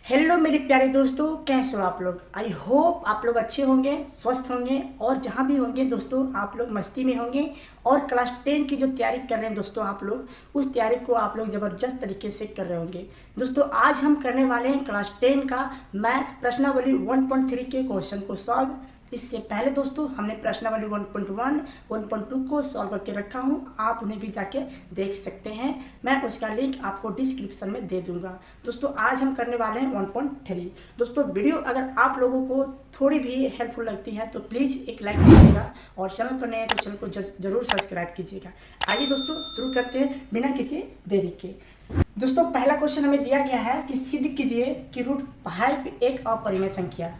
Hello मेरे प्यारे दोस्तों, कैसे हो आप लोग। आई होप आप लोग अच्छे होंगे, स्वस्थ होंगे और जहाँ भी होंगे दोस्तों आप लोग मस्ती में होंगे। और क्लास 10 की जो तैयारी कर रहे हैं दोस्तों आप लोग, उस तैयारी को आप लोग ज़बरदस्त तरीके से कर रहे होंगे। दोस्तों आज हम करने वाले हैं क्लास 10 का मैथ प्रश्नावली 1.3 के क्वेश्चन को सॉल्व। इससे पहले दोस्तों हमने प्रश्नावली 1.1, 1.2 को सॉल्व करके रखा हूँ, आप उन्हें भी जाके देख सकते हैं। मैं उसका लिंक आपको डिस्क्रिप्शन में दे दूंगा। दोस्तों आज हम करने वाले हैं 1.3। दोस्तों वीडियो अगर आप लोगों को थोड़ी भी हेल्पफुल लगती है तो प्लीज़ एक लाइक कीजिएगा और चैनल पर नए हैं तो चैनल को जरूर सब्सक्राइब कीजिएगा। आइए दोस्तों शुरू करते हैं बिना किसी देरी के। दोस्तों पहला क्वेश्चन हमें दिया गया है कि सिद्ध कीजिए कि √5 एक अपरिमेय संख्या।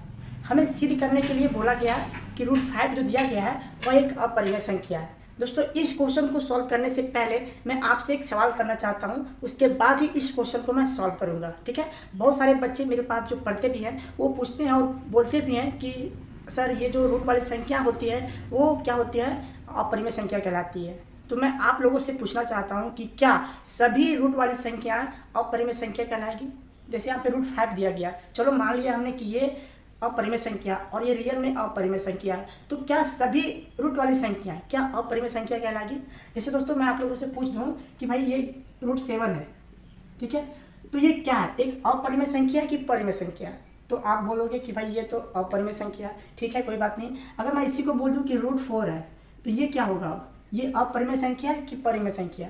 हमें सिद्ध करने के लिए बोला गया कि √5 जो दिया गया है वह एक अपरिमेय संख्या है। दोस्तों इस क्वेश्चन को सॉल्व करने से पहले मैं आपसे एक सवाल करना चाहता हूं, उसके बाद ही इस क्वेश्चन को मैं सॉल्व करूंगा, ठीक है। बहुत सारे बच्चे मेरे पास जो पढ़ते भी हैं वो पूछते हैं और बोलते भी हैं कि सर ये जो रूट वाली संख्या होती है वो क्या होती है, अपरिमेय संख्या कहलाती है। तो मैं आप लोगों से पूछना चाहता हूँ कि क्या सभी रूट वाली संख्या अपरिमेय संख्या कहलाएगी। जैसे यहाँ पे √5 दिया गया, चलो मान लिया हमने कि ये अपरिमेय संख्या और ये रियल में अपरिमेय संख्या है, तो क्या सभी रूट वाली संख्या क्या अपरिमेय संख्या कहलाएगी। जैसे दोस्तों मैं आप लोगों से पूछ दूं कि भाई ये √7 है, ठीक है, तो ये क्या है, एक अपरिमेय संख्या है कि परिमेय संख्या है। तो आप बोलोगे कि भाई ये तो अपरिमेय संख्या है, ठीक है कोई बात नहीं। अगर मैं इसी को बोल दूँ कि √4 है तो ये क्या होगा, ये अपरिमेय संख्या है कि परिमेय संख्या।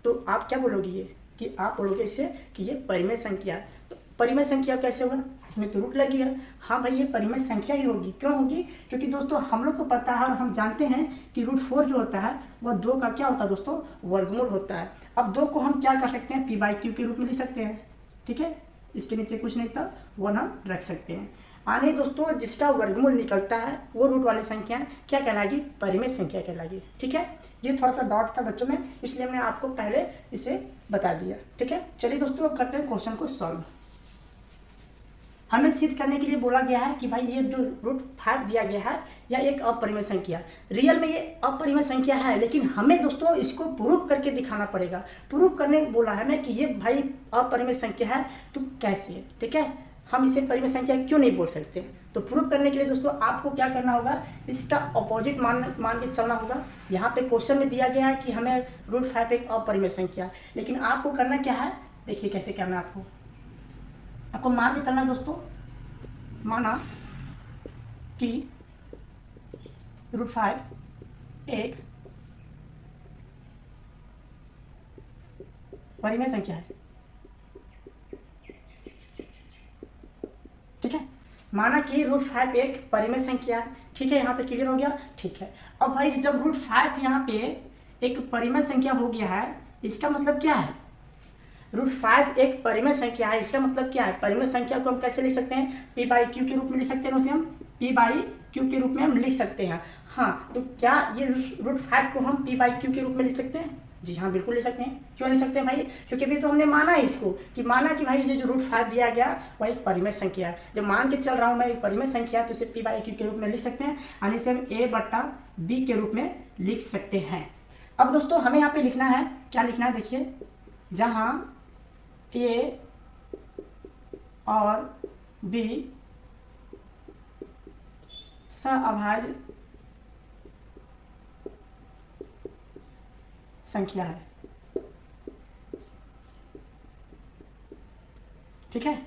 तो आप क्या बोलोगे ये कि आप बोलोगे इससे कि ये परिमेय संख्या है। तो परिमेय संख्या कैसे होगा, इसमें तो रूट लगी है। हाँ भाई ये परिमेय संख्या ही होगी। क्यों होगी, क्योंकि दोस्तों हम लोग को पता है और हम जानते हैं कि √4 जो होता है वह 2 का क्या होता है दोस्तों, वर्गमूल होता है। अब 2 को हम क्या कर सकते हैं, p/q के रूप में लिख सकते हैं, ठीक है। इसके नीचे कुछ नहीं था, 1 हम रख सकते हैं। आने दोस्तों जिसका वर्गमूल निकलता है वो रूट वाली संख्या क्या कहलाएगी, परिमेय संख्या कहलाएगी, ठीक है। ये थोड़ा सा डाउट था बच्चों में, इसलिए मैंने आपको पहले इसे बता दिया, ठीक है। चलिए दोस्तों अब करते हैं क्वेश्चन को सॉल्व। हमें सिद्ध करने के लिए बोला गया है कि भाई ये जो √5 दिया गया है यह एक अपरिमेय संख्या, रियल में ये अपरिमेय संख्या है, लेकिन हमें दोस्तों इसको प्रूव करके दिखाना पड़ेगा। प्रूव करने बोला है हमें कि ये भाई अपरिमेय संख्या है, तो कैसे, ठीक है, हम इसे परिमेय संख्या क्यों नहीं बोल सकते। तो प्रूव करने के लिए दोस्तों आपको क्या करना होगा, इसका अपोजिट मान के चलना होगा। यहाँ पे क्वेश्चन में दिया गया है कि हमें √5 एक अपरिमेय संख्या, लेकिन आपको करना क्या है, देखिए कैसे करना है। आपको मान के चलना दोस्तों, माना कि √5 एक परिमेय संख्या है, ठीक है। माना कि √5 एक परिमेय संख्या है, ठीक है, यहाँ तक क्लियर हो गया, ठीक है। अब भाई जब √5 यहाँ पे एक परिमेय संख्या हो गया है, इसका मतलब क्या है, √5 एक परिमेय संख्या है, इसका मतलब क्या है, परिमेय संख्या को हम कैसे लिख सकते हैं, p/q के रूप में लिख सकते हैं, उसे हम p/q के रूप में हम लिख सकते हैं। हाँ तो क्या ये √5 को हम p/q के रूप में लिख सकते हैं, जी हाँ बिल्कुल लिख सकते हैं। क्यों लिख सकते हैं भाई, क्योंकि अभी तो हमने माना है इसको कि माना कि भाई ये जो √5 दिया गया वह एक परिमेय संख्या है। जब मान के चल रहा हूँ मैं एक परिमेय संख्या, तो इसे p/q के रूप में लिख सकते हैं, यानी इसे हम a/b के रूप में लिख सकते हैं। अब दोस्तों हमें यहाँ पे लिखना है, क्या लिखना है देखिए, जहाँ a और b सहअभाज्य संख्या है, ठीक है।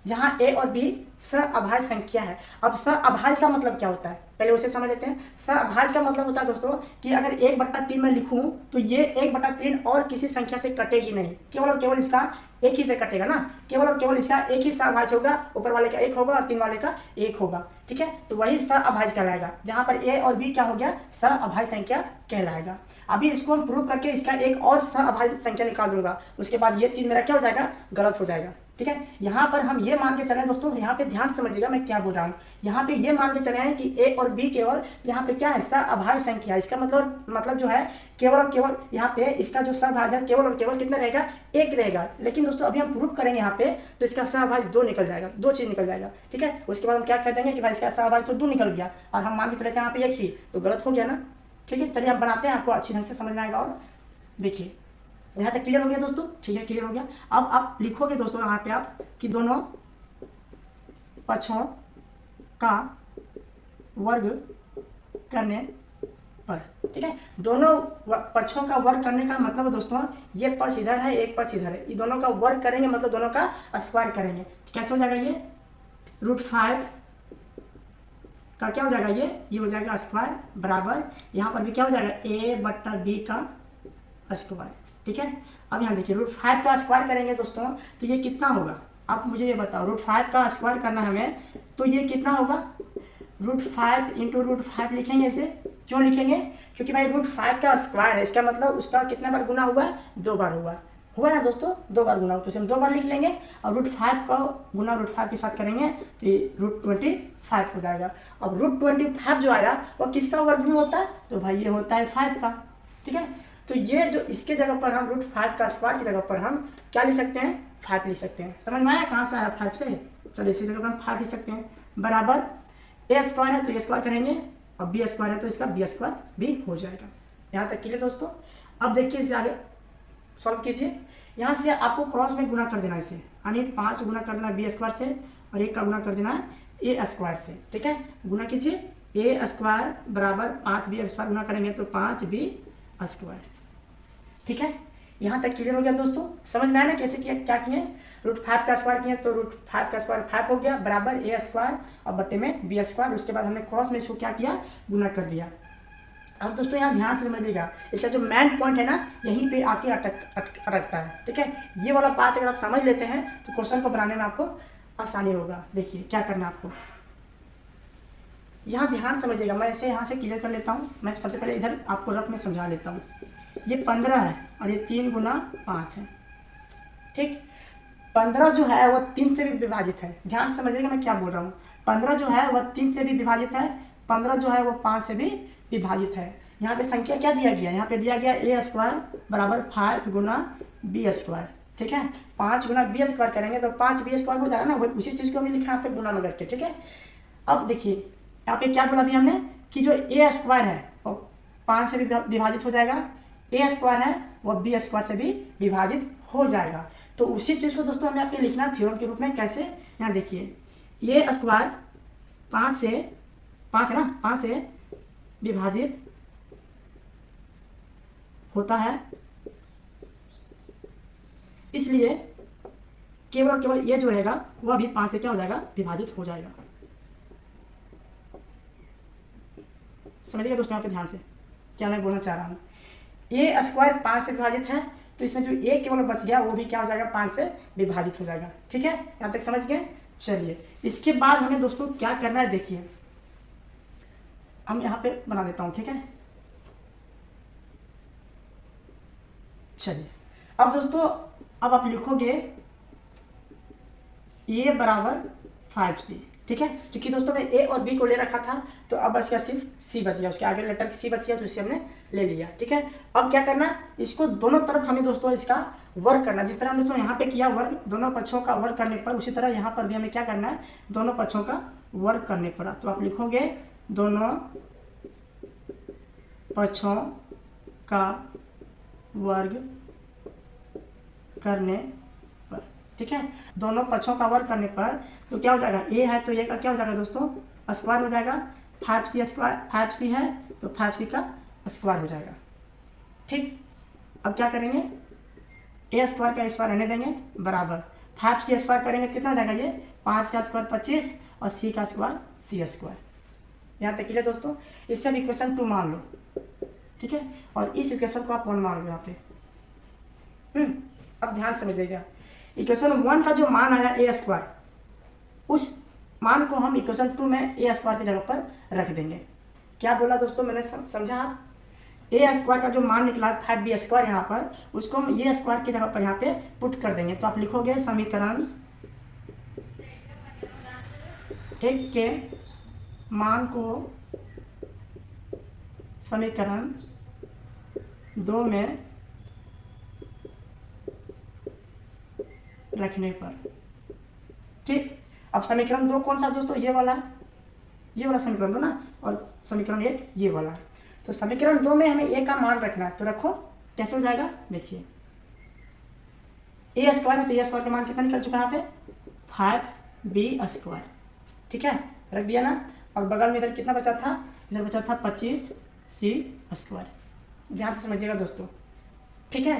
जहां a और b सहअभाज्य संख्या है। अब सहअभाज्य का मतलब क्या होता है, पहले उसे समझ लेते हैं। सहअभाज्य का मतलब होता है दोस्तों कि अगर 1/3 में लिखूं तो ये 1/3 और किसी संख्या से कटेगी नहीं, केवल और केवल इसका एक ही से कटेगा ना, केवल और केवल इसका एक ही सहअभाज्य होगा, ऊपर वाले का 1 होगा और 3 वाले का 1 होगा, ठीक है। तो वही सहअभाज्य कहलाएगा, जहां पर a और b क्या हो गया, सहअभाज्य संख्या कहलाएगा। अभी इसको हम प्रूव करके इसका एक और सहअभाज्य संख्या निकाल दूंगा, उसके बाद ये चीज मेरा क्या हो जाएगा, गलत हो जाएगा, ठीक है। यहाँ पर हम ये मान के चले दोस्तों, यहाँ पे ध्यान समझिएगा मैं क्या बोल रहा हूँ। यहाँ पे ये मान के चले हैं कि a और b केवल यहाँ पे क्या है, सहअभाज्य संख्या। इसका मतलब जो है केवल और केवल यहाँ पे इसका जो सहअभाज्य है केवल और केवल कितना रहेगा, 1 रहेगा। लेकिन दोस्तों अभी हम प्रूव करेंगे यहाँ पे तो इसका सहअभाज्य 2 निकल जाएगा, 2 चीज निकल जाएगा, ठीक है। उसके बाद हम क्या कह देंगे कि भाई इसका सहअभाज्य तो 2 निकल गया और हम मान के चले थे यहाँ पे 1 ही, तो गलत हो गया ना, ठीक है। चलिए हम बनाते हैं, आपको अच्छी ढंग से समझ में आएगा। और देखिए यहाँ तक क्लियर हो गया दोस्तों? ठीक है, क्लियर हो गया। अब आप लिखोगे दोस्तों यहाँ पे आप कि दोनों पक्षों का वर्ग करने पर, ठीक है। दोनों पक्षों का वर्ग करने का मतलब दोस्तों ये पक्ष इधर है, एक पक्ष इधर है, ये दोनों का वर्ग करेंगे मतलब दोनों का स्क्वायर करेंगे। कैसे हो जाएगा ये? √5 का क्या हो जाएगा ये हो जाएगा स्क्वायर बराबर यहाँ पर भी क्या हो जाएगा a/b का स्क्वायर, ठीक है। अब यहाँ देखिए √5 का स्क्वायर करेंगे दोस्तों तो ये कितना होगा? आप मुझे ये बताओ, √5 का स्क्वायर करना है हमें तो ये कितना होगा? √5 इंटू √5 लिखेंगे इसे। क्यों लिखेंगे? क्योंकि भाई √5 का स्क्वायर है, इसका मतलब उसका कितना बार गुना हुआ है? 2 बार हुआ है ना दोस्तों, 2 बार गुना, तो इसे हम 2 बार लिख लेंगे और √5 का गुना √5 के साथ करेंगे तो ये √25 हो जाएगा। अब √25 जो आया वो किसका वर्ग में होता है? तो भाई ये होता है 5 का, ठीक है। तो ये जो इसके जगह पर हम √5 का स्क्वायर की जगह पर हम क्या लिख सकते हैं? 5 लिख सकते हैं। समझ में आया कहाँ से आया 5 से? चलिए इसी जगह पर हम 5 लिख सकते हैं बराबर a स्क्वायर है तो a स्क्वायर करेंगे और b स्क्वायर है तो इसका b स्क्वायर भी हो जाएगा। यहाँ तक क्लियर दोस्तों? अब देखिए इसे आगे सॉल्व कीजिए। यहाँ से आपको क्रॉस में गुना कर देना है इसे, यानी 5 गुना कर देना है b स्क्वायर से और 1 का गुना कर देना है a स्क्वायर से, ठीक है। गुना कीजिए a स्क्वायर बराबर 5b स्क्वायर, गुना करेंगे तो 5b स्क्वायर, ठीक है। यहाँ तक क्लियर हो गया दोस्तों? समझ में आया ना कैसे किया, क्या किए? √5 का स्क्वायर किए तो √5 का स्क्वायर 5 हो गया बराबर a स्क्वायर और बट्टे में b स्क्वायर। उसके बाद हमने क्रॉस में इसको क्या किया? गुना कर दिया। अब दोस्तों यहाँ ध्यान से समझिएगा, इसका जो मेन पॉइंट है ना यहीं पे आके अटकता है, ठीक है। ये वाला बात अगर आप समझ लेते हैं तो क्वेश्चन को बनाने में आपको आसानी होगा। देखिए क्या करना है आपको, यहाँ ध्यान समझिएगा। मैं इसे यहाँ से क्लियर कर लेता हूँ। मैं सबसे पहले इधर आपको रफ में समझा लेता हूँ। ये 15 है और ये 3 गुना 5 है, ठीक। 15 जो है वह 3 से भी विभाजित है। ध्यान समझिएगा मैं क्या बोल रहा हूँ। 15 जो है वह 3 से भी विभाजित है, 15 जो है वो 5 से भी विभाजित है। यहाँ पे संख्या क्या दिया गया? यहाँ पे दिया गया a स्क्वायर बराबर 5 गुना b स्क्वायर, ठीक है। 5 गुना b स्क्वायर करेंगे तो 5b स्क्वायर हो जाएगा ना, वही उसी चीज़ को भी लिखा यहाँ पे गुना में करके, ठीक है। अब देखिए यहाँ पे क्या बोला भी हमने कि जो a स्क्वायर है वो 5 से भी विभाजित हो जाएगा, a स्क्वायर है वह b स्क्वायर से भी विभाजित हो जाएगा। तो उसी चीज़ को दोस्तों हमें यहाँ पे लिखना थ्योरम के रूप में। कैसे? यहाँ देखिए a स्क्वायर 5 है ना, 5 से विभाजित होता है, इसलिए केवल और केवल ये जो रहेगा वह भी 5 से क्या हो जाएगा? विभाजित हो जाएगा। समझिएगा दोस्तों यहाँ पे ध्यान से क्या मैं बोलना चाह रहा हूँ। a स्क्वायर 5 से विभाजित है तो इसमें जो a केवल बच गया वो भी क्या हो जाएगा? 5 से विभाजित हो जाएगा, ठीक है। यहाँ तक समझ गए? चलिए इसके बाद हमें दोस्तों क्या करना है, देखिए हम यहाँ पे बना देता हूँ, ठीक है। चलिए अब दोस्तों अब आप लिखोगे a बराबर 5c, ठीक है। क्योंकि दोस्तों मैं a और b को ले रखा था तो अब बस क्या सिर्फ c बच गया, उसके आगे लेटर c बच गया तो इसे हमने ले लिया, ठीक है। अब क्या करना, इसको दोनों तरफ हमें दोस्तों इसका वर्ग करना। जिस तरह हम दोस्तों यहाँ पे किया वर्ग दोनों पक्षों का वर्ग करने पर, उसी तरह यहाँ पर भी हमें क्या करना है? दोनों पक्षों का वर्ग करने पर। तो आप लिखोगे दोनों पक्षों का वर्ग करने पर, ठीक है। दोनों पक्षों का वर्ग करने पर तो क्या हो जाएगा? a है तो a का क्या हो जाएगा दोस्तों? स्क्वायर हो जाएगा। 5c स्क्वायर, 5c है तो 5c का स्क्वायर हो जाएगा, ठीक। अब क्या करेंगे? a स्क्वायर का स्क्वायर रहने देंगे बराबर 5c स्क्वायर करेंगे कितना हो जाएगा? ये 5 का स्क्वायर 25 और c का स्क्वायर c स्क्वायर। यहाँ तक क्लियर दोस्तों? इससे अब इक्वेशन 2 मान लो, ठीक है, और इस इक्वेशन को आप 1 मान लो यहाँ पे। अब ध्यान समझिएगा, इक्वेशन 1 का जो मान आया a स्क्वायर, उस मान को हम इक्वेशन 2 में a स्क्वायर की जगह पर रख देंगे। क्या बोला दोस्तों मैंने? समझा आप? a स्क्वायर का जो मान निकला 5b स्क्वायर यहाँ पर, उसको हम a स्क्वायर की जगह पर यहाँ पे पुट कर देंगे। तो आप लिखोगे समीकरण 1 के मान को समीकरण 2 में रखने पर, ठीक। अब समीकरण 2 कौन सा दोस्तों? ये वाला समीकरण 2 ना, और समीकरण 1 ये वाला। तो समीकरण 2 में हमें a का मान रखना है, तो रखो। कैसे हो जाएगा? देखिए ए स्क्वायर है तो ए स्क्वायर का मान कितना निकल चुका है यहाँ पे 5b²। ठीक है, रख दिया ना। और बगल में इधर कितना बचा था, इधर बचा था 25c²। ध्यान से समझिएगा दोस्तों। ठीक है,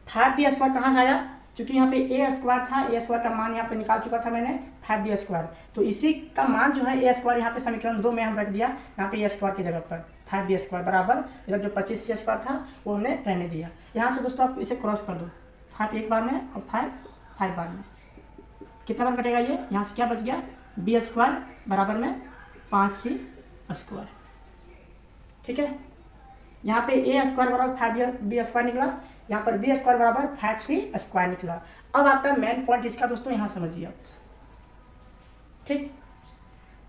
5b² कहाँ से आया, क्योंकि यहाँ पे ए स्क्वायर था, ए स्क्वायर का मान यहाँ पे निकाल चुका था मैंने 5b²। तो इसी का मान जो है ए स्क्वायर यहाँ पे समीकरण 2 में हम रख दिया, यहाँ पे ए स्क्वायर की जगह पर 5b² बराबर इधर जो 25c² था वो हमने रहने दिया। यहाँ से दोस्तों आप इसे क्रॉस कर दो, 5 एक बार में और 5 बार में, कितना बार कटेगा ये, यहाँ से क्या बच गया b² बराबर में 5c²। ठीक है, यहाँ पे a² बराबर 5b² निकला, यहाँ पर b² बराबर 5c² निकला। अब आता है मेन पॉइंट इसका दोस्तों, यहाँ समझिए आप। ठीक,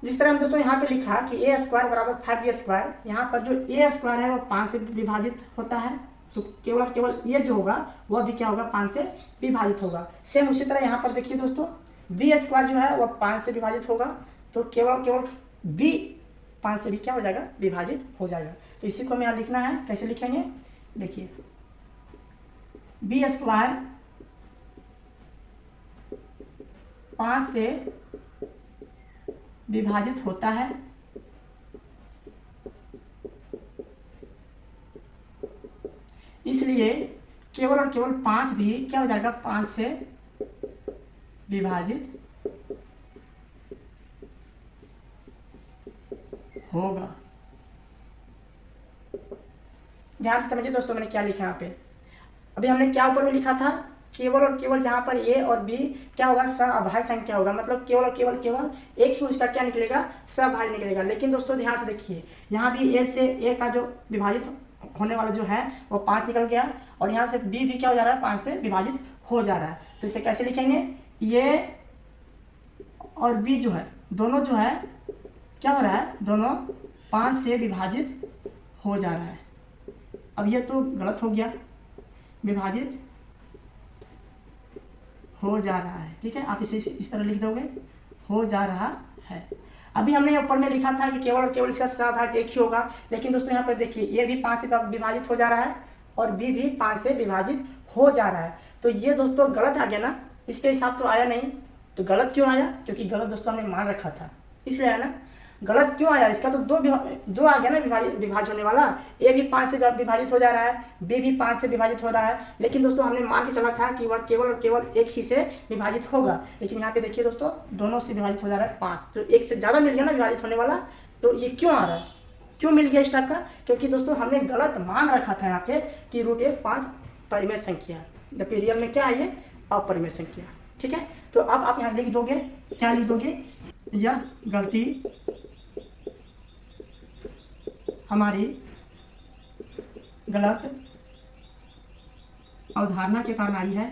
जिस तरह हम दोस्तों यहाँ पे लिखा कि a² बराबर 5b², यहाँ पर जो a² है वो 5 से विभाजित होता है, तो केवल ये जो होगा वह भी क्या होगा 5 से विभाजित होगा। सेम उसी तरह यहाँ पर देखिए दोस्तों, b² जो है वह 5 से विभाजित होगा, तो केवल b 5 से भी क्या हो जाएगा विभाजित हो जाएगा। तो इसी को हमें यहाँ लिखना है, कैसे लिखेंगे देखिए, b² 5 से विभाजित होता है, इसलिए केवल और केवल 5 भी क्या हो जाएगा 5 से विभाजित होगा। ध्यान से समझिए दोस्तों, मैंने क्या लिखा यहाँ पे, अभी हमने क्या ऊपर में लिखा था, केवल और केवल जहाँ पर a और b क्या होगा सअभाज्य संख्या होगा, मतलब केवल और केवल एक ही उसका क्या निकलेगा सअभाज्य निकलेगा। लेकिन दोस्तों ध्यान से देखिए, यहाँ भी a से a का जो विभाजित होने वाला जो है वो 5 निकल गया, और यहाँ से b भी क्या हो जा रहा है 5 से विभाजित हो जा रहा है। तो इसे कैसे लिखेंगे, ये और b जो है दोनों जो है क्या हो रहा है, दोनों 5 से विभाजित हो जा रहा है। अब ये तो गलत हो गया, विभाजित हो जा रहा है। ठीक है, आप इसे इस तरह लिख दोगे, हो जा रहा है। अभी हमने ऊपर में लिखा था कि केवल और केवल इसका सअभाज्य एक ही होगा, लेकिन दोस्तों यहाँ पर देखिए ये भी 5 से विभाजित हो जा रहा है और b भी 5 से विभाजित हो जा रहा है। तो ये दोस्तों गलत आ गया ना, इसके हिसाब तो आया नहीं। तो गलत क्यों आया, क्योंकि गलत दोस्तों हमने मान रखा था, इसलिए आया ना। गलत क्यों आया, इसका तो दो आ गया ना विभाजित होने वाला, a भी 5 से विभाजित हो जा रहा है, b भी 5 से विभाजित हो रहा है। लेकिन दोस्तों हमने मान के चला था कि वह केवल और केवल एक ही से विभाजित होगा, लेकिन यहाँ पे देखिए दोस्तों दोनों से विभाजित हो जा रहा है 5, तो एक से ज़्यादा मिल गया ना विभाजित होने वाला। तो ये क्यों आ रहा है, क्यों मिल गया इस टाइप का, क्योंकि दोस्तों हमने गलत मान रखा था यहाँ पे कि √5 परिमेय संख्या, जबकि रियल में क्या है ये अपरिमेय संख्या। ठीक है, तो अब आप यहाँ लिख दोगे, क्या लिख दोगे, यह गलती हमारी गलत अवधारणा के कारण आई है,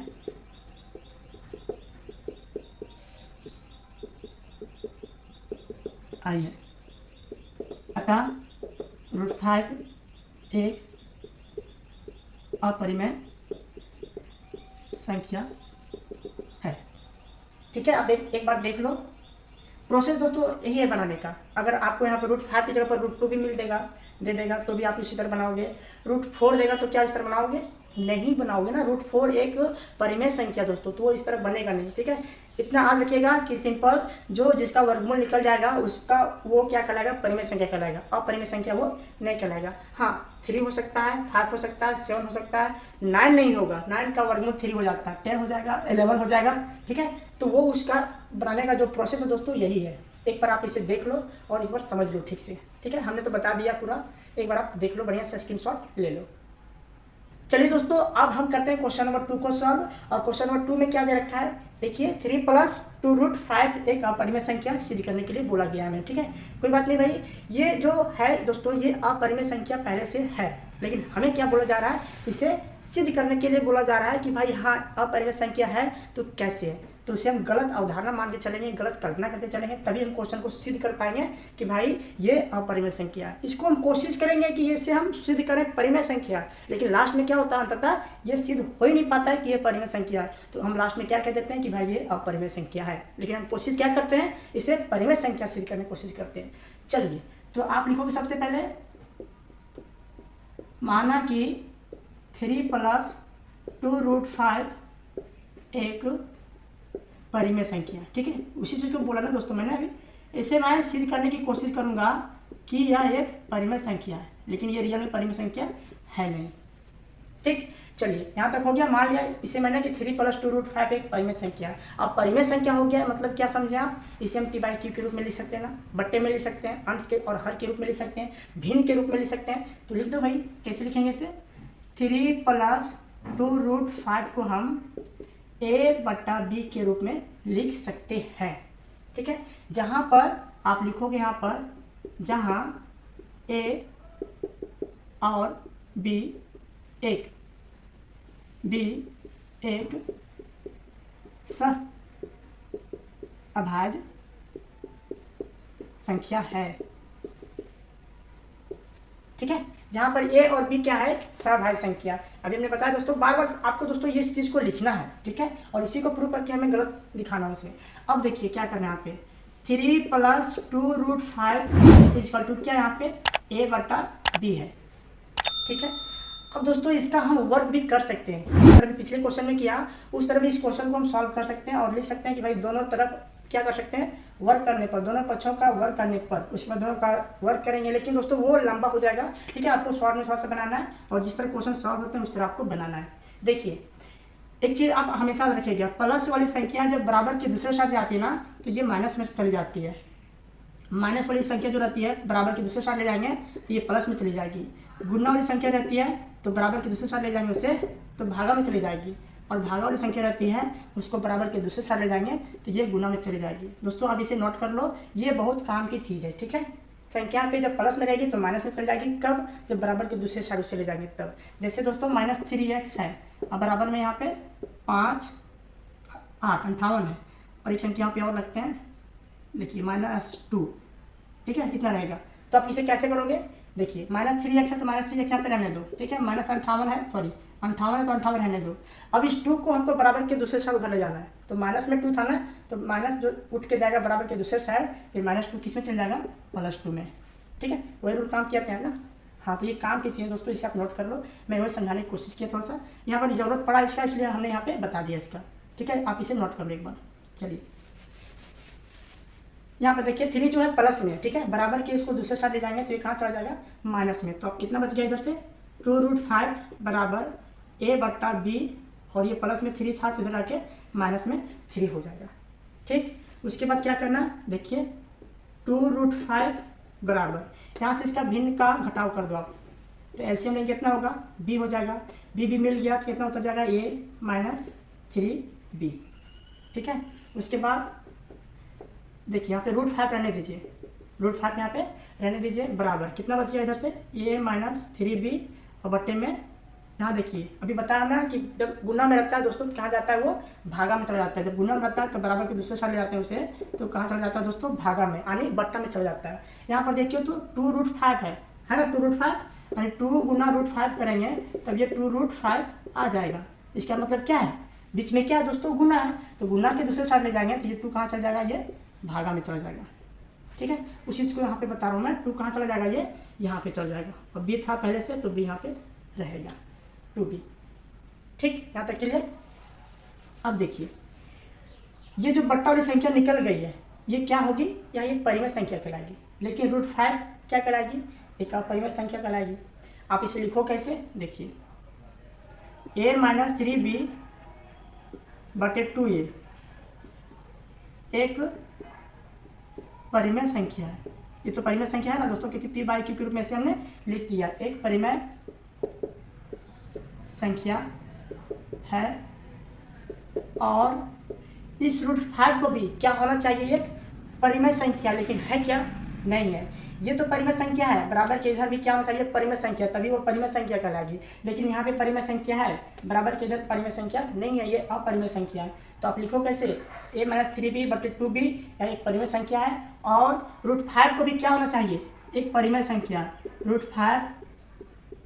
अतः √5 एक अपरिमेय संख्या है। ठीक है, अब एक बार देख लो, प्रोसेस दोस्तों यही है बनाने का। अगर आपको यहाँ पर √5 की जगह पर √2 भी दे देगा तो भी आप इसी तरह बनाओगे। √4 देगा तो क्या इस तरह बनाओगे, नहीं बनाओगे ना। √4 एक परिमेय संख्या दोस्तों, तो वो इस तरह बनेगा नहीं। ठीक है, इतना याद रखिएगा कि सिंपल जो जिसका वर्गमूल निकल जाएगा उसका वो क्या कहलाएगा, परिमेय संख्या कहलाएगा, अपरिमेय संख्या वो नहीं कहलाएगा। हाँ, 3 हो सकता है, 5 हो सकता है, 7 हो सकता है, 9 नहीं होगा, 9 का वर्गमूल 3 हो जाता है, 10 हो जाएगा, 11 हो जाएगा। ठीक है, तो वो उसका बनाने का जो प्रोसेस है दोस्तों यही है। एक बार आप इसे देख लो और एक बार समझ लो ठीक से। ठीक है, हमने तो बता दिया पूरा, एक बार आप देख लो, बढ़िया से स्क्रीनशॉट ले लो। चलिए दोस्तों, अब हम करते हैं क्वेश्चन नंबर 2 को सॉल्व। और क्वेश्चन नंबर 2 में क्या दे रखा है, देखिए 3 + 2√5 एक अपरिमेय संख्या सिद्ध करने के लिए बोला गया है। ठीक है, कोई बात नहीं भाई, ये जो है दोस्तों ये अपरिमेय संख्या पहले से है, लेकिन हमें क्या बोला जा रहा है, इसे सिद्ध करने के लिए बोला जा रहा है कि भाई हाँ अपरिमेय संख्या है तो कैसे है। तो उसे हम गलत अवधारणा मान के चलेंगे, गलत कल्पना करके चलेंगे, तभी हम क्वेश्चन को सिद्ध कर पाएंगे कि भाई ये अपरिमेय संख्या है। इसको हम कोशिश करेंगे कि इससे हम सिद्ध करें परिमेय संख्या, लेकिन लास्ट में क्या होता है, अंततः ये सिद्ध हो ही नहीं पाता है कि ये परिमेय संख्या है। तो हम लास्ट में क्या कह देते हैं कि भाई ये अपरिमेय संख्या है, लेकिन हम कोशिश क्या करते हैं, इसे परिमेय संख्या सिद्ध करने की कोशिश करते हैं। चलिए, तो आप लिखोगे सबसे पहले, माना कि 3 + 2√5 एक परिमेय संख्या। ठीक है, उसी चीज़ को बोला ना दोस्तों मैंने अभी। इसे मैं सिद्ध करने की कोशिश करूंगा कि यह एक परिमेय संख्या है, लेकिन ये रियल में परिमेय संख्या है नहीं। ठीक, चलिए यहाँ तक हो गया। मान लिया इसे मैंने कि 3 + 2√5 एक परिमेय संख्या है। अब परिमेय संख्या हो गया मतलब क्या समझे आप, इसे हम p/q के रूप में लिख सकते हैं ना, बट्टे में लिख सकते हैं, अंश के और हर के रूप में लिख सकते हैं, भिन्न के रूप में लिख सकते हैं। तो लिख दो भाई, कैसे लिखेंगे इसे, 3 + 2√5 को हम a/b के रूप में लिख सकते हैं। ठीक है, जहाँ पर आप लिखोगे, यहाँ पर जहाँ a और b एक सह अभाज्य संख्या है। ठीक है, जहां पर a और b क्या है, सहअभाज्य संख्या। अभी हमने बताया दोस्तों, बार बार आपको दोस्तों ये चीज को लिखना है। ठीक है, और इसी को प्रूव करके हमें गलत दिखाना है उसे। अब देखिए क्या करना है यहाँ पे, 3 + 2√5 = क्या, यहाँ पे a/b है। ठीक है, अब दोस्तों इसका हम वर्क भी कर सकते हैं, जिस तरह पिछले क्वेश्चन में किया उस तरह भी इस क्वेश्चन को हम सॉल्व कर सकते हैं और लिख सकते हैं कि भाई दोनों तरफ क्या कर सकते हैं, वर्क करने पर, दोनों पक्षों का वर्क करने पर, उसके बाद दोनों का वर्क करेंगे। लेकिन दोस्तों वो लंबा हो जाएगा। ठीक है, आपको शॉर्ट में थोड़ा सा बनाना है और जिस तरह क्वेश्चन सॉल्व होते हैं उस तरह आपको बनाना है। देखिए एक चीज़ आप हमेशा रखिएगा, प्लस वाली संख्या जब बराबर के दूसरे साथ जाती है ना तो ये माइनस में चली जाती है। माइनस वाली संख्या जो रहती है बराबर के दूसरे साथ ले जाएंगे तो ये प्लस में चली जाएगी। गुना वाली संख्या रहती है तो बराबर के दूसरे साथ ले जाएंगे उसे तो भागा में चली जाएगी, और भागा वाली संख्या रहती है उसको बराबर के दूसरे साथ ले जाएंगे तो ये गुना में चली जाएगी। दोस्तों अब इसे नोट कर लो, ये बहुत काम की चीज़ है। ठीक है, संख्या पे जब प्लस में रहेगी तो माइनस में चली जाएगी, कब, जब बराबर के दूसरे साथ उसे ले जाएंगे तब। जैसे दोस्तों -3x है, अब बराबर में यहाँ पे 5 8 58 है, और एक संख्या यहाँ पे और लगते हैं, देखिए -2। ठीक है, इतना रहेगा। तो आप इसे कैसे करोगे, देखिए -3x है तो -3x यहाँ पे रहने दो। ठीक है, -58 है, सॉरी 58 है तो 58 रहने दो। अब इस 2 को हमको बराबर के दूसरे साइड उधर ले जाना है, तो माइनस में 2 था ना, तो माइनस जो उठ के जाएगा बराबर के दूसरे साइड, फिर -2 किस में चल जाएगा, +2 में। ठीक है, वही रूल काम किया है ना। हाँ, तो ये काम की चीज़ दोस्तों, इसे आप नोट कर लो। मैं वही समझाने की कोशिश किया थोड़ा सा, यहाँ पर जरूरत पड़ा इसका, इसलिए हमने यहाँ पे बता दिया इसका। ठीक है, आप इसे नोट कर लो एक बार। चलिए यहाँ पर देखिए 3 जो है प्लस में, ठीक है, बराबर के इसको दूसरे साथ ले जाएंगे तो ये कहाँ चला जाएगा, माइनस में। तो अब कितना बच गया इधर से, 2√5 बराबर a/b, और ये प्लस में 3 था तो इधर आके माइनस में 3 हो जाएगा। ठीक, उसके बाद क्या करना, देखिए 2√5 बराबर, यहाँ से इसका भिन्न का घटाव कर दो आप, तो एलसीएम लेंगे कितना होगा, b हो जाएगा। b मिल गया तो कितना उतर जाएगा, a - 3b। ठीक है, उसके बाद देखिए यहाँ पे √5 रहने दीजिए, √5 यहाँ पे रहने दीजिए, बराबर कितना बच गया इधर से, a - 3b, और बट्टे में यहाँ देखिए अभी बताया ना कि जब गुना में रहता है दोस्तों कहाँ जाता है, वो भागा में चला जाता है। जब गुना में रहता है तो बराबर के दूसरे साथ ले जाते हैं उसे, तो कहाँ चला जाता है दोस्तों, भागा में, यानी बट्टा में चला जाता है। यहाँ पर देखिए तो 2√5 है ना, 2√5 यानी 2 गुना √5 करेंगे तब ये 2√5 आ जाएगा। इसका मतलब क्या है, बीच में क्या है दोस्तों, गुना है, तो गुना के दूसरे साथ ले जाएंगे तो ये 2 कहाँ चला जाएगा, ये भागा में चला जाएगा। ठीक है, उसी चीज़ को यहाँ पे बता रहा हूँ मैं, 2 कहाँ चला जाएगा, ये यहाँ पे चला जाएगा, और b था पहले से तो b यहाँ पे रहेगा, 2b। ठीक, यहाँ तक क्लियर। अब देखिए ये जो बट्टा वाली संख्या निकल गई है ये क्या होगी, या ये परिमेय संख्या कहलाएगी, लेकिन √5 क्या कहलाएगी, एक अपरिमेय संख्या कहलाएगी। आप इसे लिखो कैसे, देखिए a - 3b बटे 2a एक परिमेय संख्या है। ये तो परिमेय संख्या है ना दोस्तों, क्योंकि p/q के रूप में से हमने लिख दिया, एक परिमेय संख्या है। और इस √5 को भी क्या होना चाहिए, एक परिमेय संख्या, लेकिन है क्या, नहीं है। ये तो परिमेय संख्या है, बराबर के इधर भी क्या होना चाहिए, परिमेय संख्या, तभी वो परिमेय संख्या कहलाएगी। लेकिन यहाँ पे परिमेय संख्या है, बराबर के इधर परिमेय संख्या नहीं है, ये अपरिमेय संख्या है। तो आप लिखो कैसे, a - 3b बटे 2b यानी एक परिमेय संख्या है। और √5 को भी क्या होना चाहिए, एक परिमेय संख्या, √5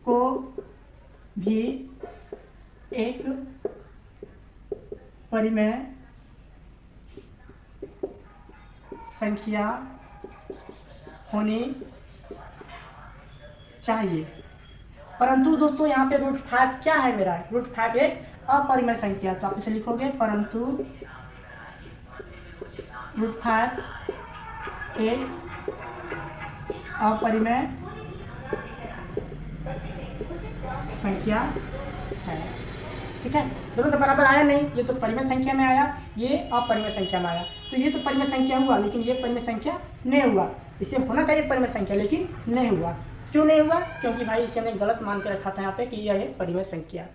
को भी एक परिमेय संख्या होनी चाहिए। परंतु दोस्तों यहाँ पे √5 क्या है मेरा, √5 एक अपरिमेय संख्या, तो आप इसे लिखोगे परंतु √5 एक अपरिमेय संख्या है। ठीक है, दोनों तो बराबर आया नहीं, ये तो परिमेय संख्या में आया, ये अपरिमेय संख्या में आया, तो ये तो परिमेय संख्या हुआ लेकिन ये परिमेय संख्या नहीं हुआ। इसे होना चाहिए परिमेय संख्या लेकिन नहीं हुआ। क्यों नहीं हुआ? क्योंकि भाई इसे हमने गलत मान के रखा था यहाँ पे कि यह है परिमेय संख्या,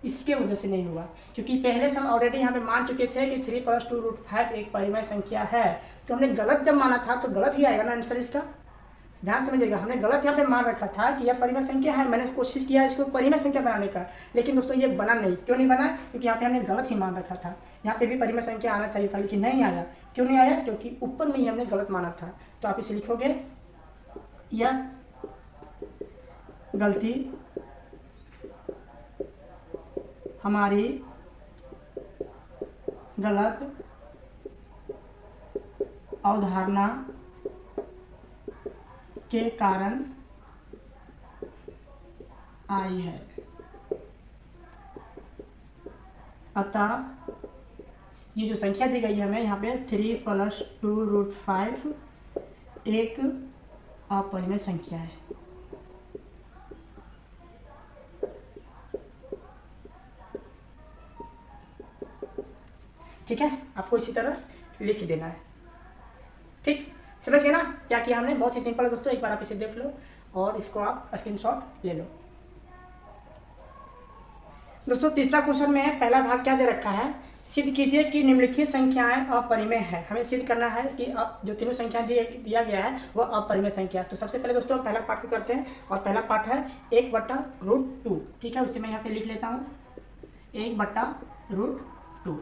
इसके वजह से नहीं हुआ। क्योंकि पहले से हम ऑलरेडी यहाँ पे मान चुके थे कि 3 + 2 √5 एक परिमेय संख्या है, तो हमने गलत जब माना था तो गलत ही आएगा ना आंसर इसका। ध्यान समझिएगा, हमने गलत यहाँ पे मान रखा था कि यह परिमेय संख्या है, मैंने कोशिश किया इसको परिमेय संख्या बनाने का, लेकिन दोस्तों ये बना नहीं। क्यों नहीं बना? क्योंकि यहाँ पे हमने गलत ही मान रखा था। यहाँ पे भी परिमेय संख्या आना चाहिए था लेकिन नहीं आया। क्यों नहीं आया? क्योंकि ऊपर में ही हमने गलत माना था। तो आप इसे लिखोगे, यह गलती हमारी गलत अवधारणा के कारण आई है, अतः ये जो संख्या दी गई है हमें यहाँ पे 3 + 2 √5 एक अपरिमेय संख्या है। ठीक है, आपको इसी तरह लिख देना है। ठीक, समझ गए ना क्या किया हमने? बहुत ही सिंपल है दोस्तों, एक बार आप इसे देख लो और इसको आप स्क्रीनशॉट ले लो। दोस्तों तीसरा क्वेश्चन में पहला भाग क्या दे रखा है, सिद्ध कीजिए कि निम्नलिखित संख्याएं अपरिमेय है। हमें सिद्ध करना है कि जो तीनों संख्याएं दिया गया है वह अपरिमेय संख्या। तो सबसे पहले दोस्तों पहला पार्ट को करते हैं, और पहला पार्ट है 1/√2। ठीक है, उसे मैं यहाँ पे लिख लेता हूँ 1/√2।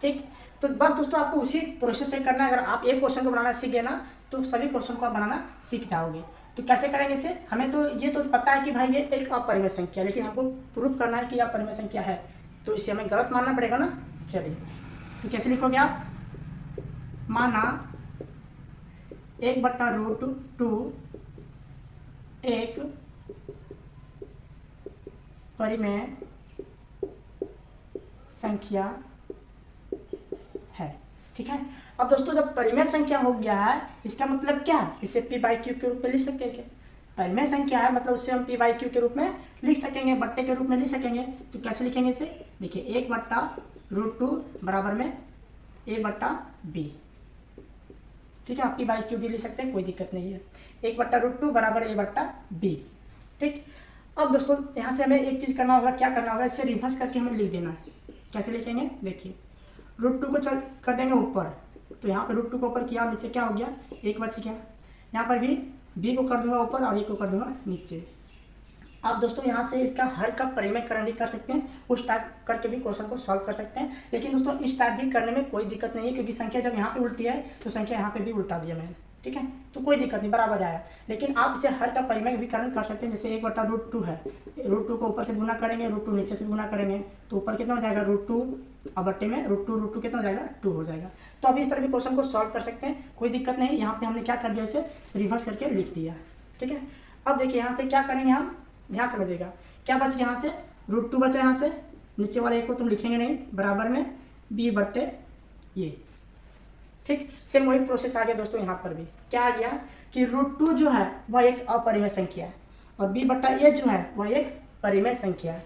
ठीक, तो बस दोस्तों आपको उसी प्रोसेस से करना है। अगर आप एक क्वेश्चन को बनाना सीख गए ना तो सभी क्वेश्चन को आप बनाना सीख जाओगे। तो कैसे करेंगे इसे? हमें तो ये तो पता है कि भाई ये एक अपरिमेय संख्या, लेकिन हमको प्रूफ करना है कि यह अपरिमेय संख्या है, तो इसे हमें गलत मानना पड़ेगा ना। चलिए, तो कैसे लिखोगे आप? माना 1/√2 एक परिमेय संख्या है। ठीक है, अब दोस्तों जब परिमेय संख्या हो गया है इसका मतलब क्या? इसे p/q के रूप में लिख सकते हैं। परिमेय संख्या है मतलब उसे हम p/q के रूप में लिख सकेंगे, बट्टे के रूप में लिख सकेंगे। तो कैसे लिखेंगे इसे? देखिए 1/√2 बराबर में a/b। ठीक है, आप p/q भी लिख सकते हैं, कोई दिक्कत नहीं है। 1/√2 बराबर a/b। ठीक, अब दोस्तों यहाँ से हमें एक चीज़ करना होगा। क्या करना होगा? इसे रिवर्स करके हमें लिख देना है। कैसे लिखेंगे? देखिए √2 को चल कर देंगे ऊपर, तो यहाँ पर √2 को ऊपर किया, नीचे क्या हो गया? 1 बच गया। यहाँ पर भी b को कर दूंगा ऊपर और 1 को कर दूंगा नीचे। आप दोस्तों यहाँ से इसका हर का परिमेयकरण भी कर सकते हैं, उस टाइप करके भी क्वेश्चन को सॉल्व कर सकते हैं। लेकिन दोस्तों इस टाइप भी करने में कोई दिक्कत नहीं है, क्योंकि संख्या जब यहाँ पे उल्टी है तो संख्या यहाँ पे भी उल्टा दिया मैंने। ठीक है, तो कोई दिक्कत नहीं, बराबर आया। लेकिन आप इसे हर का परिमेयकरण कर सकते हैं। जैसे 1/√2 है, √2 को ऊपर से गुना करेंगे, √2 नीचे से गुना करेंगे, तो ऊपर कितना हो जाएगा? √2 और बट्टे में √2 कितना हो जाएगा? 2 हो जाएगा। तो अभी इस तरह भी क्वेश्चन को सॉल्व कर सकते हैं, कोई दिक्कत नहीं। यहाँ पे हमने क्या कर दिया? इसे रिवर्स करके लिख दिया। ठीक है, अब देखिए यहाँ से क्या करेंगे हम, ध्यान समझिएगा। क्या बच गया? यहाँ से √2 बचा, यहाँ से नीचे वाले एक को तुम लिखेंगे नहीं, बराबर में b/, ये। ठीक, सेम वही प्रोसेस आ गया दोस्तों। यहाँ पर भी क्या आ गया कि √2 जो है वह एक अपरिमेय संख्या है और b/a जो है वह एक परिमेय संख्या है।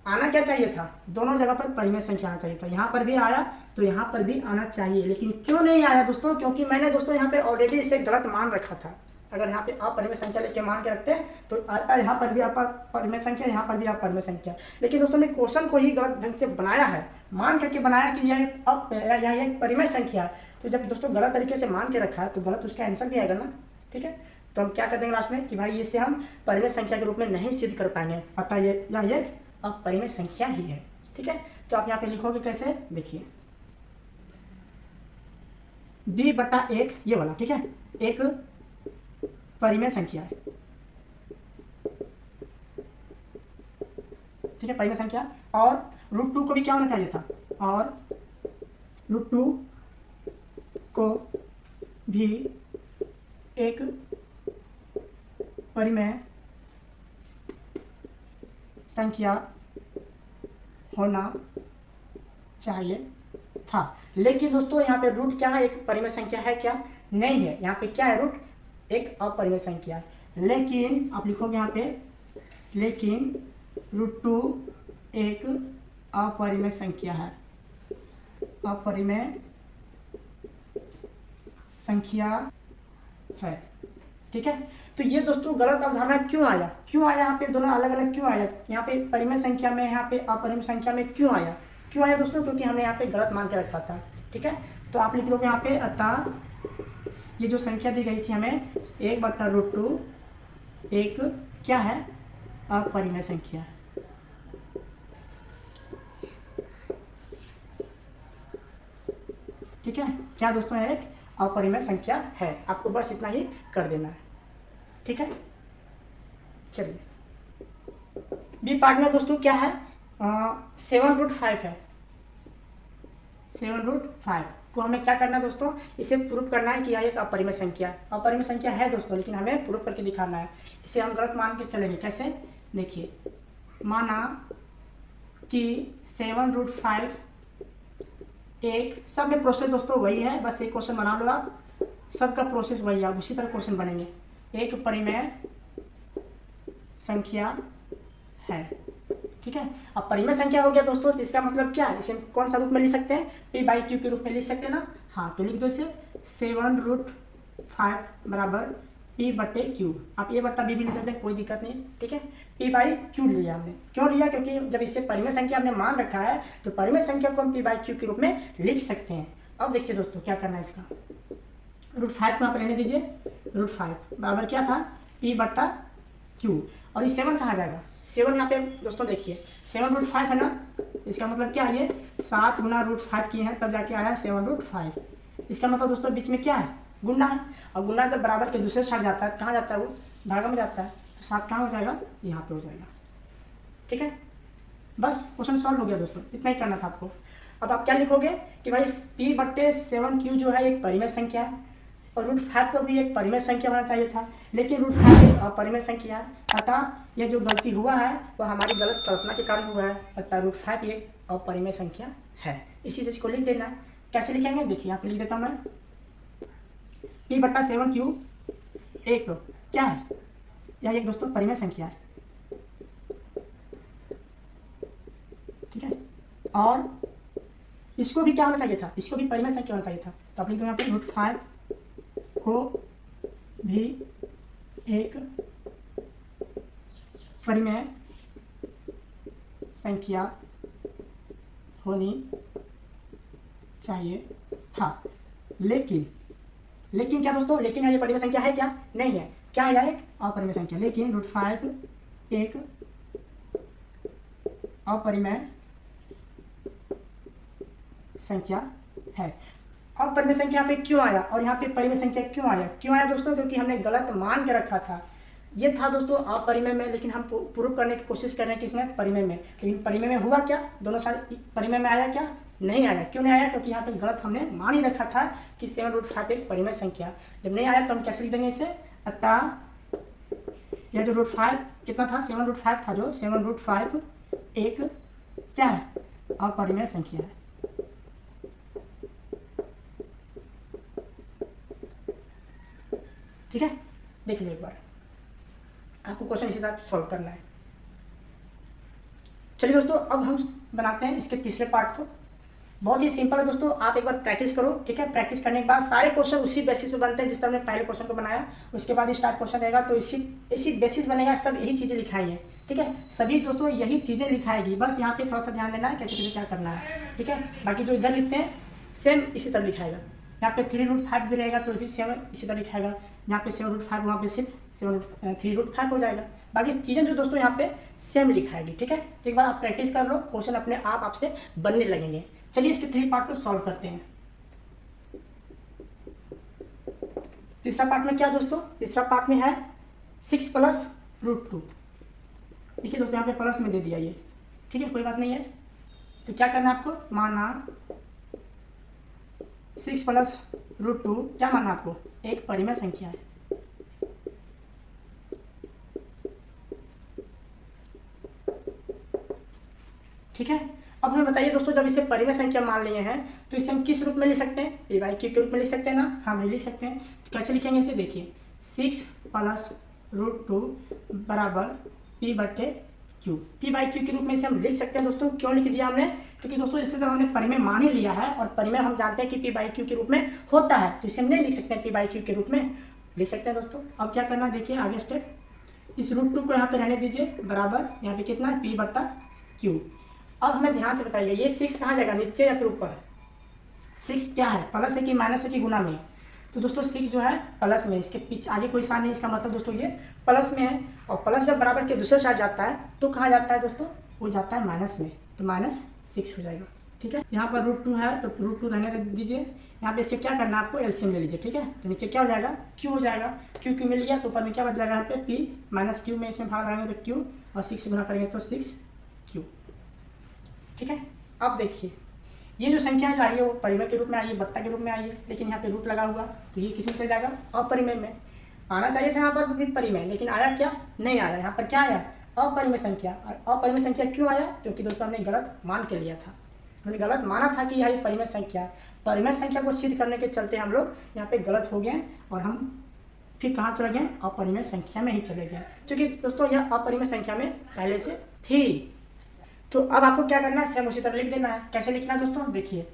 आना क्या चाहिए था? दोनों जगह पर परिमेय संख्या आना चाहिए था। यहाँ पर भी आया तो यहाँ पर भी आना चाहिए, लेकिन क्यों नहीं आया दोस्तों? क्योंकि मैंने दोस्तों यहाँ पे ऑलरेडी इसे गलत मान रखा था। अगर यहाँ पे अपरिमेय संख्या लेके मान के रखते हैं तो यहाँ पर भी अपरिमेय संख्या, यहाँ पर भी अपरिमेय संख्या। लेकिन दोस्तों ने क्वेश्चन को ही गलत ढंग से बनाया है, मान करके बनाया कि यह एक परिमेय संख्या है। तो जब दोस्तों गलत तरीके से मान के रखा है तो गलत उसका आंसर भी आएगा ना। ठीक है, तो हम क्या कर देंगे लास्ट में कि भाई इसे हम परिमेय संख्या के रूप में नहीं सिद्ध कर पाएंगे, अतः यह एक अपरिमेय संख्या ही है। ठीक है, तो आप यहाँ पे लिखोगे कैसे? देखिए b/1 ये वाला, ठीक है, एक परिमेय संख्या है। ठीक है, परिमेय संख्या। और √2 को भी क्या होना चाहिए था? और √2 को भी एक परिमेय संख्या होना चाहिए था। लेकिन दोस्तों यहाँ पे रूट क्या है, एक परिमेय संख्या है क्या? नहीं है। यहाँ पे क्या है? रूट एक अपरिमेय संख्या है। लेकिन आप लिखोगे यहाँ पे, लेकिन √2 एक अपरिमेय संख्या है, अपरिमेय संख्या है। ठीक है, तो ये दोस्तों गलत अवधारणा क्यों आया? यहाँ पे दोनों अलग अलग क्यों आया? यहाँ पे परिमेय संख्या में, यहाँ पे अपरिमेय संख्या में क्यों आया दोस्तों? क्योंकि हमने यहाँ पे गलत मान के रखा था। ठीक है, तो आप लिख लोगे यहाँ पे, अतः ये जो संख्या दी गई थी हमें 1/√2 एक क्या है? अपरिमेय संख्या। ठीक है, क्या दोस्तों? एक अपरिमेय संख्या है। आपको बस इतना ही कर देना है। ठीक है, चलिए बी पार्ट में दोस्तों क्या है? 7√5 है। 7√5 को हमें क्या करना है दोस्तों? इसे प्रूव करना है कि यह एक अपरिमेय संख्या है दोस्तों, लेकिन हमें प्रूव करके दिखाना है। इसे हम गलत मान के चलेंगे। कैसे? देखिए, माना कि 7√5 एक, सब में प्रोसेस दोस्तों वही है, बस एक क्वेश्चन बना लो आप, सबका प्रोसेस वही है, आप उसी तरह क्वेश्चन बनेंगे। एक परिमेय संख्या है। ठीक है, अब परिमेय संख्या हो गया दोस्तों, तो इसका मतलब क्या है? इसे कौन सा रूप में लिख सकते हैं? p/q के रूप में लिख सकते हैं ना। हाँ, तो लिख दो इसे 7√5 बराबर p/q। आप a/b भी लिख सकते हैं, कोई दिक्कत नहीं। ठीक है, p/q लिया हमने। क्यों लिया? क्योंकि जब इसे परिमेय संख्या हमने मान रखा है, तो परिमेय संख्या को हम p/q के रूप में लिख सकते हैं। अब देखिए दोस्तों क्या करना है इसका, √5 को यहाँ पर रहने दीजिए। √5 बराबर क्या था? p/q। और ये 7 कहाँ जाएगा? 7 यहाँ पे दोस्तों देखिए, 7√5 है ना, इसका मतलब क्या है? ये 7 गुना √5 किए हैं तब जाके आया 7√5। इसका मतलब दोस्तों बीच में क्या है? गुना है। और गुना जब बराबर के दूसरे साइड जाता है, कहाँ जाता है? वो भागा में जाता है। तो 7 कहाँ हो जाएगा? यहाँ पे हो जाएगा। ठीक है, बस क्वेश्चन सॉल्व हो गया दोस्तों, इतना ही करना था आपको। अब आप क्या लिखोगे कि भाई p/7q जो है एक परिमेय संख्या है, और √5 को भी एक परिमेय संख्या होना चाहिए था, लेकिन √5 एक अपरिमेय संख्या है। अतः यह जो गलती हुआ है वह हमारी गलत कल्पना के कारण हुआ है। अतः √5 एक अपरिमेय संख्या है। इसी चीज़ को लिख देना। कैसे लिखेंगे? देखिए, यहाँ पे लिख देता हूँ मैं, p/7q एक क्या है? यह एक दोस्तों परिमेय संख्या है। ठीक है, और इसको भी क्या होना चाहिए था? इसको भी परिमेय संख्या होना चाहिए था। तो आप लिख दो यहाँ पे √5 को भी एक परिमेय संख्या होनी चाहिए था। लेकिन क्या दोस्तों? लेकिन ये परिमेय संख्या है क्या? नहीं है। क्या है? एक अपरिमेय संख्या। लेकिन √5 एक अपरिमेय संख्या है। अब परिमेय संख्या यहाँ पे क्यों आया और यहाँ पे परिमेय संख्या क्यों आया दोस्तों? क्योंकि हमने गलत मान के रखा था। ये था दोस्तों अपरिमेय में, लेकिन हम प्रूव करने की कोशिश कर रहे हैं किसमें? परिमेय में। लेकिन परिमेय में हुआ क्या? दोनों साइड परिमेय में आया क्या? नहीं आया। क्यों नहीं आया? क्योंकि यहाँ पे गलत हमने मान ही रखा था कि 7√5 एक परिमेय संख्या। जब नहीं आया तो हम कैसे लिख देंगे इसे? अतः यह जो √5 कितना था? 7√5 था। जो 7√5 एक क्या है? अपरिमेय संख्या है। ठीक है, देख लीजिए एक बार, आपको क्वेश्चन इसी हिसाब से सॉल्व करना है। चलिए दोस्तों, अब हम बनाते हैं इसके तीसरे पार्ट को। बहुत ही सिंपल है दोस्तों, आप एक बार प्रैक्टिस करो। ठीक है, प्रैक्टिस करने के बाद सारे क्वेश्चन उसी बेसिस पे बनते हैं जिस तरह हमने पहले क्वेश्चन को बनाया। उसके बाद स्टार्ट क्वेश्चन रहेगा तो इसी बेसिस बनेगा। सब यही चीज़ें लिखाई है। ठीक है, सभी दोस्तों यही चीज़ें लिखाएगी। बस यहाँ पे थोड़ा सा ध्यान देना है कैसे कैसे क्या करना है। ठीक है, बाकी जो इधर लिखते हैं सेम इसी तरह लिखाएगा। यहाँ पे 3√5 भी रहेगा तो भी 7 इसी तरह लिखाएगा। यहाँ पे 7√5, वहाँ पे सिर्फ 3√5 हो जाएगा। बाकी चीज़ें जो दोस्तों यहाँ पे सेम लिखाएगी। ठीक है, तो एक बार आप प्रैक्टिस कर लो, क्वेश्चन अपने आप आपसे बनने लगेंगे। चलिए इसके 3 पार्ट को सॉल्व करते हैं। तीसरा पार्ट में क्या दोस्तों? तीसरा पार्ट में है 6 + √2। देखिए दोस्तों, यहाँ पे प्लस में दे दिया ये। ठीक है, कोई बात नहीं है। तो क्या करना है आपको? माना 6 + √2 क्या मानना आपको? एक परिमेय संख्या है। ठीक है, बताइए दोस्तों, जब इसे परिमेय संख्या मान लिए हैं तो इसे हम किस रूप में लिख सकते हैं? पी बाई क्यू के रूप में लिख सकते हैं ना? हाँ भाई लिख सकते हैं। तो कैसे लिखेंगे इसे? देखिए 6 + √2 बराबर पी बटे क्यू, पी बाई क्यू के रूप में इसे हम लिख सकते हैं दोस्तों। क्यों लिख दिया हमने? क्योंकि दोस्तों इससे जब हमने परिमेय मान ही लिया है और परिमेय हम जानते हैं कि पी बाई क्यू के रूप में होता है, तो इसे हम नहीं लिख सकते हैं, पी बाई क्यू के रूप में लिख सकते हैं दोस्तों। अब क्या करना देखिए आगे स्टेप, इस √2 को यहाँ पे रहने दीजिए बराबर यहाँ पे कितना है? पी बटा क्यू। अब हमें ध्यान से बताइए ये 6 कहाँ जाएगा, नीचे या फिर ऊपर? 6 क्या है, प्लस है कि माइनस है कि गुना में? तो दोस्तों 6 जो है प्लस में, इसके पीछे आगे कोई साइन नहीं, इसका मतलब दोस्तों ये प्लस में है। और प्लस जब बराबर के दूसरे साइड जाता है तो कहाँ जाता है दोस्तों? वो जाता है माइनस में, तो -6 हो जाएगा। ठीक है, यहाँ पर √2 है तो √2 रहने दीजिए। यहाँ पे इससे क्या करना है आपको? एलसीएम ले लीजिए। ठीक है, तो नीचे क्या हो जाएगा? क्यू हो जाएगा। क्यू मिल गया तो ऊपर में क्या बच जाएगा? यहाँ पे पी माइनस क्यू में इसमें भाग लगाएंगे तो क्यू, और 6 से गुना करेंगे तो 6Q। ठीक है, अब देखिए ये जो संख्या है आई है वो परिमेय के रूप में आई है, बट्टा के रूप में आई है, लेकिन यहाँ पे रूट लगा हुआ तो ये किस में चल जाएगा? अपरिमेय में। आना चाहिए था यहाँ पर भी परिमेय, लेकिन आया क्या? नहीं आया। यहाँ पर क्या आया? अपरिमेय संख्या। और अपरिमेय संख्या क्यों आया? क्योंकि दोस्तों हमने गलत मान के लिया था, हमने गलत माना था कि यह परिमेय संख्या। परिमेय संख्या को सिद्ध करने के चलते हम लोग यहाँ पे गलत हो गए और हम फिर कहाँ चले गए? अपरिमेय संख्या में ही चले गए, क्योंकि दोस्तों यह अपरिमेय संख्या में पहले से थी। तो अब आपको क्या करना है? सेम उसी तरह लिख देना है। कैसे लिखना है दोस्तों? देखिए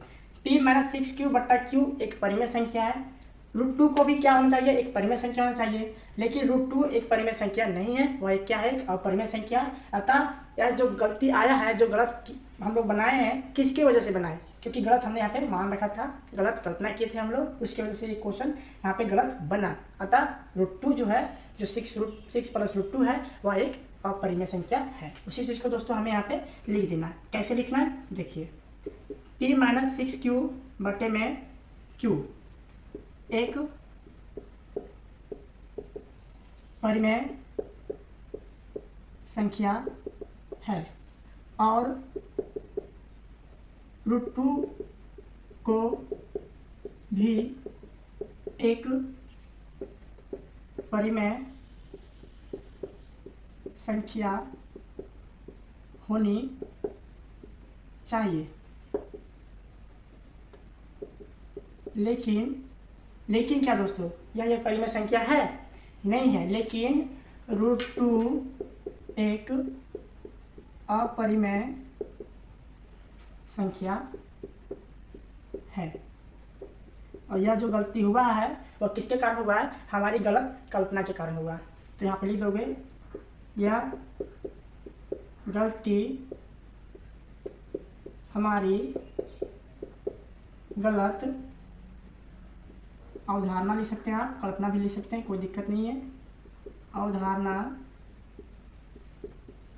p - 6q बट्टा q एक परिमेय संख्या है। √2 को भी क्या होना चाहिए? एक परिमेय संख्या होना चाहिए, लेकिन √2 एक परिमेय संख्या नहीं है, वह क्या है? एक अपरिमेय संख्या। अतः यह जो गलती आया है, जो गलत हम लोग बनाए हैं, किसकी वजह से बनाए? क्योंकि गलत हमने यहाँ पे मान रखा था, गलत कल्पना किए थे हम लोग, उसकी वजह से ये क्वेश्चन यहाँ पे गलत बना। अतः √2 जो है, जो 6 + √2 है, वह एक अपरिमेय संख्या है। उसी चीज़ को दोस्तों हमें यहाँ पे लिख देना है। कैसे लिखना है? देखिए p - 6q बटे में q एक परिमेय संख्या है और √2 को भी एक परिमेय संख्या होनी चाहिए, लेकिन क्या दोस्तों यह परिमेय संख्या है? नहीं है, लेकिन √2 एक अपरिमेय संख्या है। और यह जो गलती हुआ है वह किसके कारण हुआ है? हमारी गलत कल्पना के कारण हुआ है। तो यहाँ पर लिख दोगे यह गलती हमारी गलत अवधारणा लिख सकते हैं आप, कल्पना भी लिख सकते हैं, कोई दिक्कत नहीं है। अवधारणा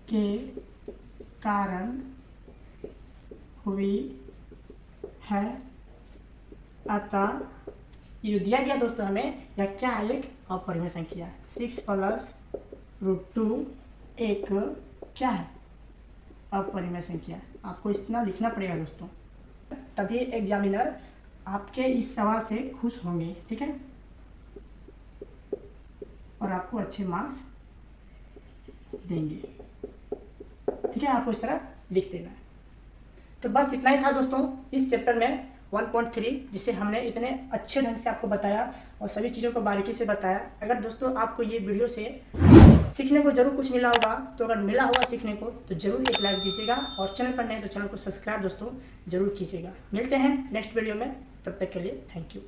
के कारण हुई है। अतः ये दिया गया दोस्तों हमें, यह क्या है? एक अपरिमेय संख्या। 6 + √2 एक क्या है? अपरिमेय संख्या। आपको इतना लिखना पड़ेगा दोस्तों, तभी एग्जामिनर आपके इस सवाल से खुश होंगे। ठीक है, और आपको अच्छे मार्क्स देंगे। ठीक है, आपको इस तरह लिख देना है। तो बस इतना ही था दोस्तों इस चैप्टर में 1.3, जिसे हमने इतने अच्छे ढंग से आपको बताया और सभी चीज़ों को बारीकी से बताया। अगर दोस्तों आपको ये वीडियो से सीखने को जरूर कुछ मिला होगा, तो अगर मिला होगा सीखने को तो जरूर एक लाइक दीजिएगा, और चैनल पर नए तो चैनल को सब्सक्राइब दोस्तों जरूर कीजिएगा। मिलते हैं नेक्स्ट वीडियो में, तब तक के लिए थैंक यू।